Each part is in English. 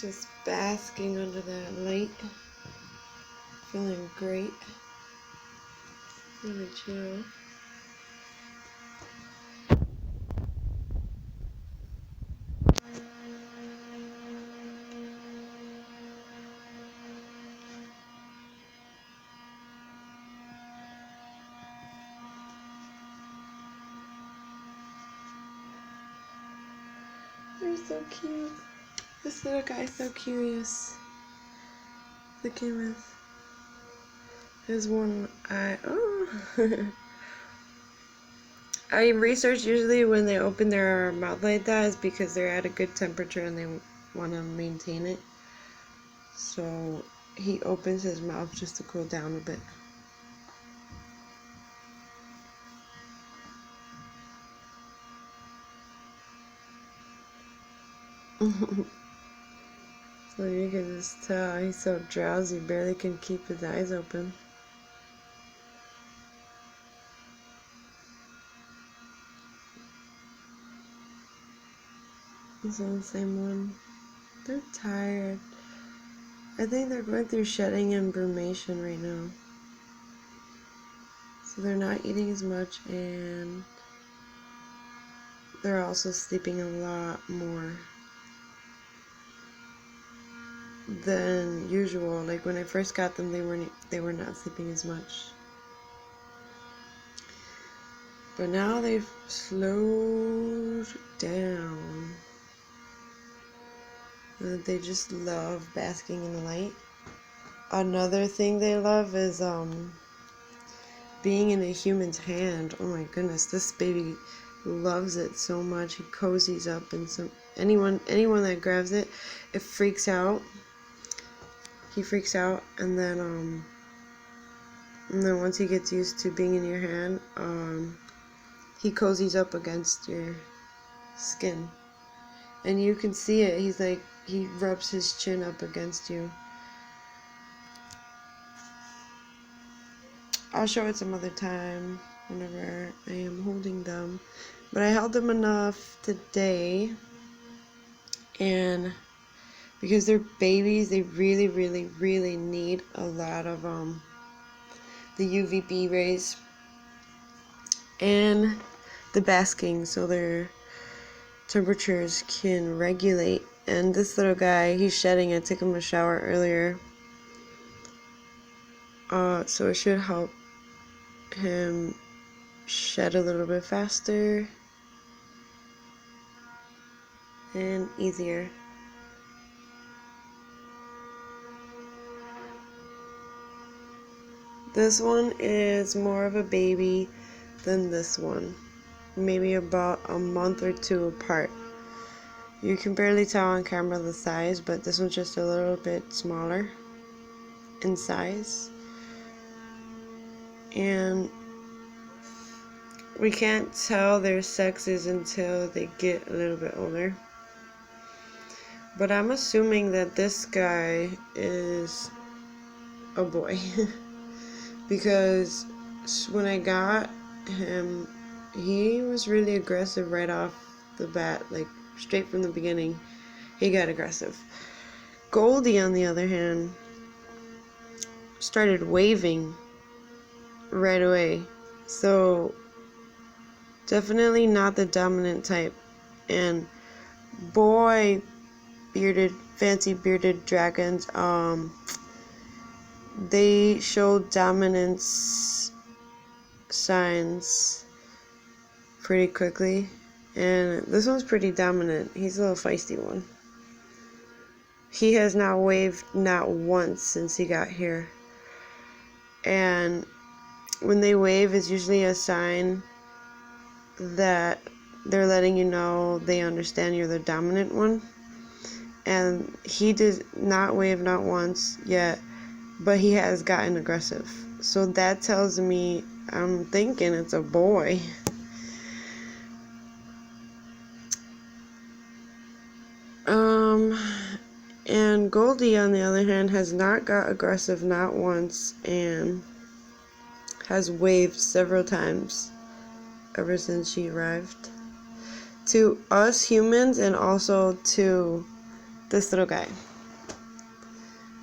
Just basking under that light. Feeling great. Really chill. They're so cute. This little guy's so curious. Looking with his one eye. Oh. I research usually when they open their mouth like that is because they're at a good temperature and they want to maintain it. So he opens his mouth just to cool down a bit. So you can just tell he's so drowsy, barely can keep his eyes open. This is the same one. They're tired. I think they're going through shedding and brumation right now. So they're not eating as much and they're also sleeping a lot more than usual. Like when I first got them, they were not sleeping as much. But now they've slowed down. They just love basking in the light. Another thing they love is being in a human's hand. Oh my goodness, this baby loves it so much. He cozies up, and anyone that grabs it, it freaks out. He freaks out, and then once he gets used to being in your hand, he cozies up against your skin, and you can see it. He's like, he rubs his chin up against you. I'll show it some other time whenever I am holding them, but I held them enough today, and because they're babies, they really, really, really need a lot of the UVB rays and the basking so their temperatures can regulate. And this little guy, he's shedding. I took him a shower earlier, so it should help him shed a little bit faster and easier. This one is more of a baby than this one, maybe about a month or two apart. You can barely tell on camera the size, but this one's just a little bit smaller in size. And we can't tell their sexes until they get a little bit older. But I'm assuming that this guy is a boy. Because when I got him, he was really aggressive right off the bat, like straight from the beginning. He got aggressive. Goldie, on the other hand, started waving right away. So definitely not the dominant type. And boy, fancy bearded dragons, they show dominance signs pretty quickly, and this one's pretty dominant. He's a little feisty one. He has not waved not once since he got here, and when they wave, it's usually a sign that they're letting you know they understand you're the dominant one. And he did not wave not once yet, but he has gotten aggressive. So that tells me, I'm thinking it's a boy. And Goldie, on the other hand, has not got aggressive not once and has waved several times ever since she arrived. To us humans and also to this little guy.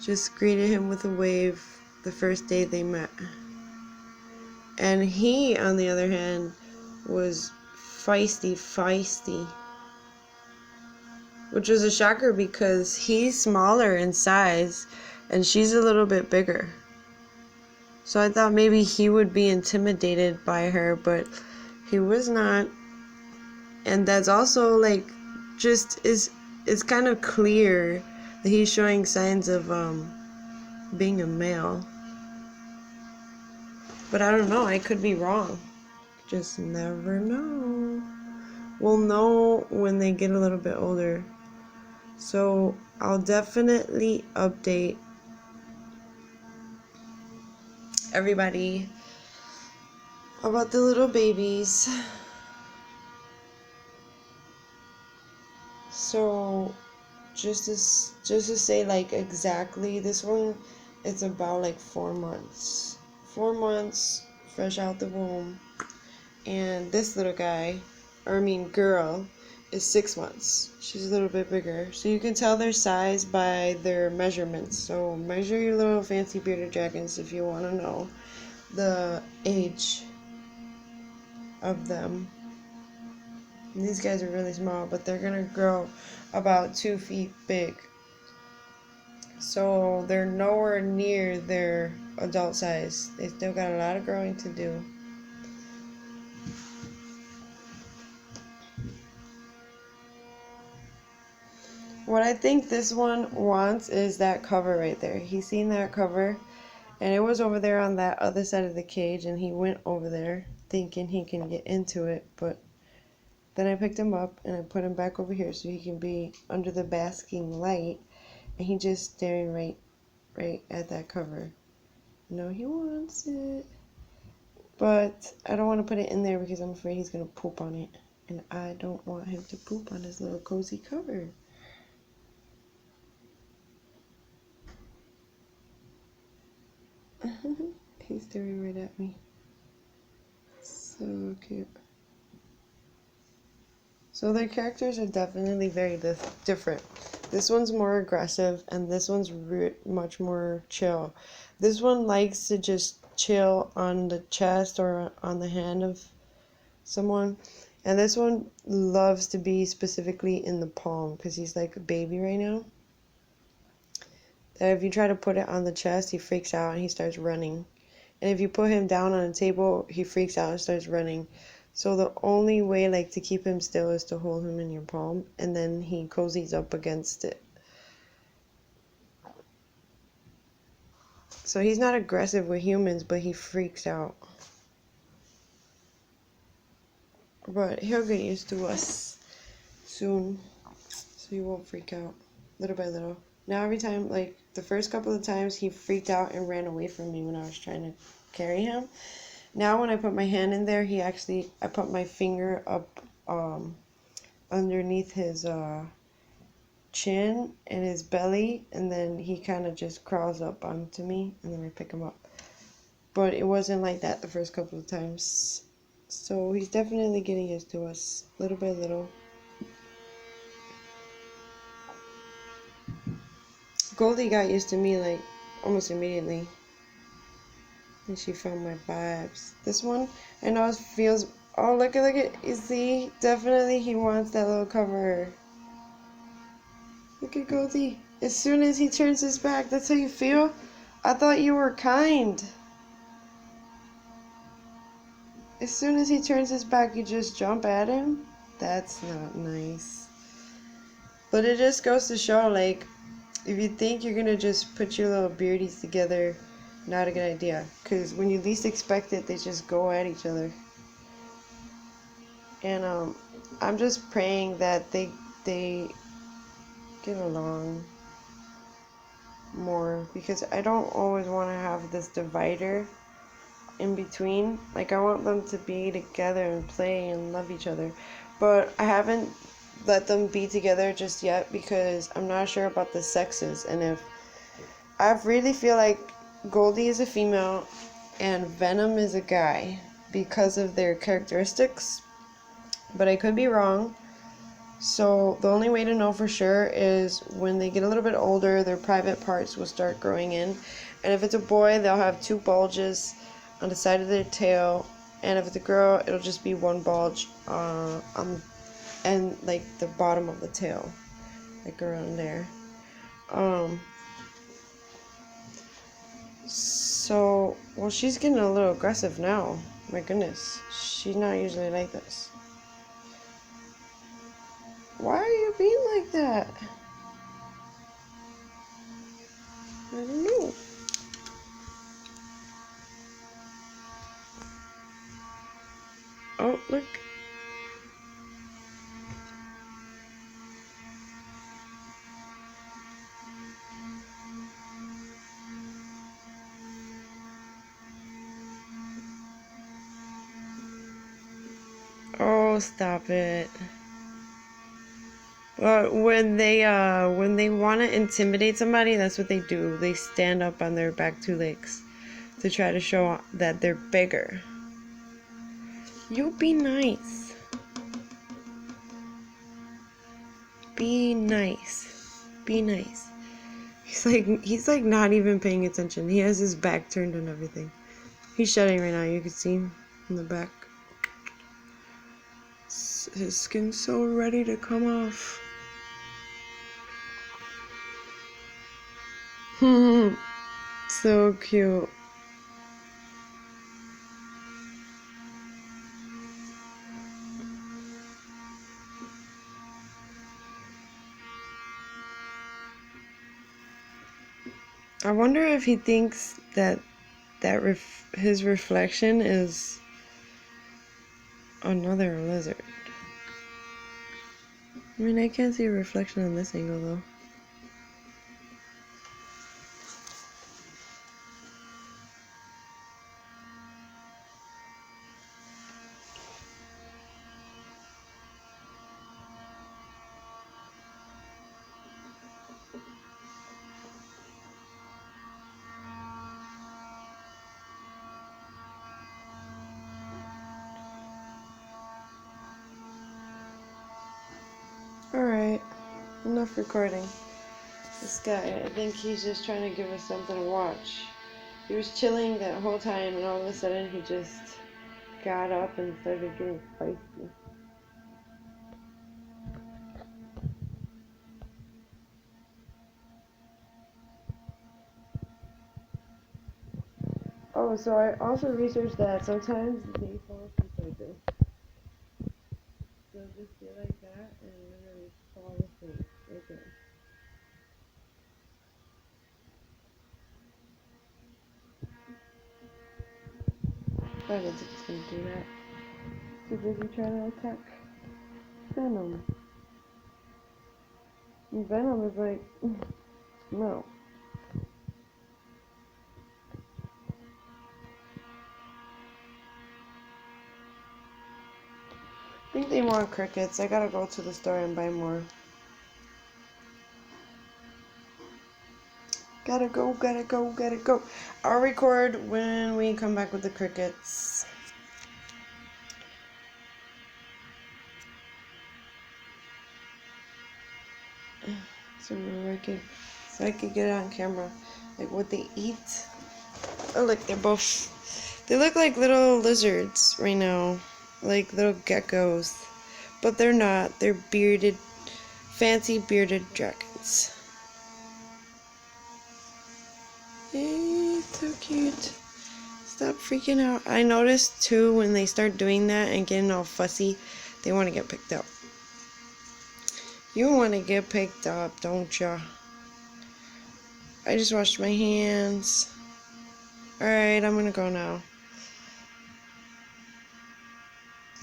Just greeted him with a wave the first day they met. And he, on the other hand, was feisty. Which was a shocker because he's smaller in size and she's a little bit bigger. So I thought maybe he would be intimidated by her, but he was not. And that's also like it's kind of clear that he's showing signs of being a male. But I don't know, I could be wrong. Just never know. We'll know when they get a little bit older. So I'll definitely update everybody about the little babies. So just to say like exactly, this one, it's about like 4 months. 4 months fresh out the womb. And this little guy, girl, is 6 months. She's a little bit bigger. So you can tell their size by their measurements. So measure your little fancy bearded dragons if you want to know the age of them. And these guys are really small, but they're going to grow about 2 feet big. So they're nowhere near their adult size. They still got a lot of growing to do. What I think this one wants is that cover right there. He's seen that cover, and it was over there on that other side of the cage, and he went over there thinking he can get into it, but then I picked him up and I put him back over here so he can be under the basking light, and he just staring right at that cover. No, he wants it, but I don't want to put it in there because I'm afraid he's going to poop on it, and I don't want him to poop on his little cozy cover. He's staring right at me. So cute. So their characters are definitely very different. This one's more aggressive and this one's much more chill. This one likes to just chill on the chest or on the hand of someone. And this one loves to be specifically in the palm because he's like a baby right now. That if you try to put it on the chest, he freaks out and he starts running. And if you put him down on a table, he freaks out and starts running. So the only way like to keep him still is to hold him in your palm, and then he cozies up against it. So he's not aggressive with humans, but he freaks out. But he'll get used to us soon, so he won't freak out little by little. Now every time, like the first couple of times, he freaked out and ran away from me when I was trying to carry him. Now when I put my hand in there, I put my finger up underneath his chin and his belly, and then he kind of just crawls up onto me, and then I pick him up. But it wasn't like that the first couple of times. So he's definitely getting used to us, little by little. Goldie got used to me like almost immediately. And she found my vibes. This one, I know it feels, oh look at, you see, definitely he wants that little cover. Look at Goldie. As soon as he turns his back, that's how you feel? I thought you were kind. As soon as he turns his back, you just jump at him? That's not nice. But it just goes to show, like, if you think you're gonna just put your little beardies together, not a good idea. Because when you least expect it, they just go at each other. And I'm just praying that they get along more, because I don't always want to have this divider in between. Like, I want them to be together and play and love each other, but I haven't let them be together just yet because I'm not sure about the sexes. And if I really feel like Goldie is a female and Venom is a guy because of their characteristics, but I could be wrong. So the only way to know for sure is when they get a little bit older, their private parts will start growing in. And if it's a boy, they'll have 2 bulges on the side of their tail. And if it's a girl, it'll just be 1 bulge and like the bottom of the tail, like around there. So, well, she's getting a little aggressive now. My goodness, she's not usually like this. Why are you being like that? I don't know. Oh, look. Oh, stop it. Well, when they want to intimidate somebody, that's what they do. They stand up on their back 2 legs to try to show that they're bigger. You be nice. Be nice. Be nice. He's like not even paying attention. He has his back turned and everything. He's shedding right now. You can see him in the back. His skin's so ready to come off. So cute. I wonder if he thinks that his reflection is another lizard. I mean, I can't see a reflection on this angle though. Alright, enough recording. This guy, I think he's just trying to give us something to watch. He was chilling that whole time and all of a sudden he just got up and started getting feisty. Oh, so I also researched that sometimes they fall asleep like this. They'll just get like that and literally fall asleep right there. I don't think it's gonna do that. Too busy trying to attack Venom. And Venom is like, no. I think they want crickets. I gotta go to the store and buy more. Gotta go, gotta go, gotta go. I'll record when we come back with the crickets. So I could get it on camera. Like what they eat. Oh look, they look like little lizards right now. Like little geckos. But they're not. They're fancy bearded dragons. Hey, so cute. Stop freaking out. I noticed too when they start doing that and getting all fussy, they want to get picked up. You want to get picked up, don't ya? I just washed my hands. Alright, I'm gonna go now.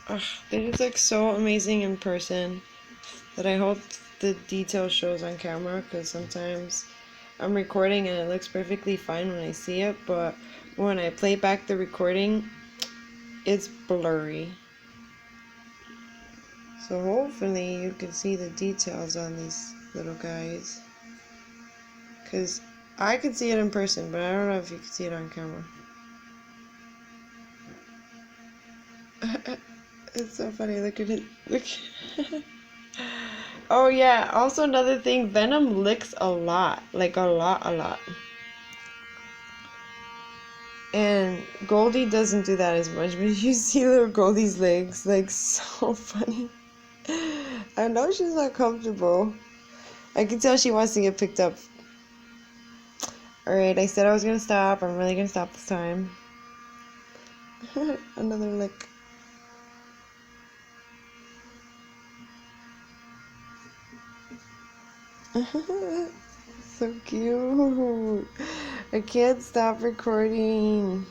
Ugh, they just look so amazing in person that I hope the detail shows on camera, because sometimes I'm recording and it looks perfectly fine when I see it, but when I play back the recording, it's blurry. So hopefully you can see the details on these little guys, because I could see it in person, but I don't know if you can see it on camera. It's so funny, look at it, look. Oh yeah, also another thing, Venom licks a lot. Like a lot. And Goldie doesn't do that as much, but you see little Goldie's legs, like so funny. I know she's not comfortable. I can tell she wants to get picked up. Alright, I said I was gonna stop. I'm really gonna stop this time. Another lick. So cute. I can't stop recording.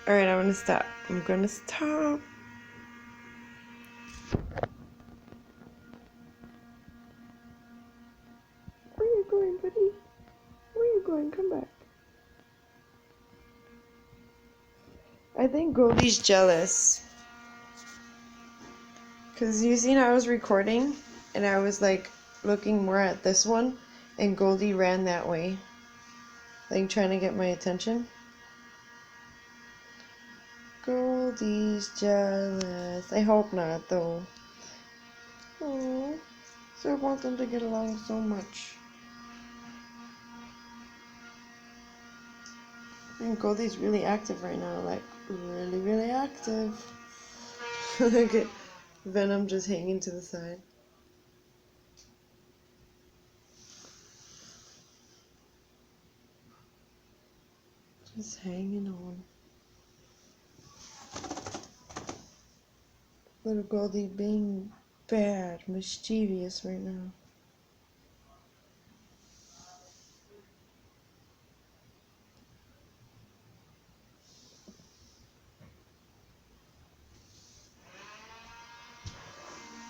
Alright, I'm gonna stop. I'm gonna stop. Where are you going, buddy? Where are you going? Come back. I think Goldie's jealous. Because you seen I was recording and I was like looking more at this one and Goldie ran that way. Like trying to get my attention. Goldie's jealous. I hope not though. Oh, so I want them to get along so much. And Goldie's really active right now, like really active. Look at Venom just hanging to the side. Just hanging on. Little Goldie being bad, mischievous right now.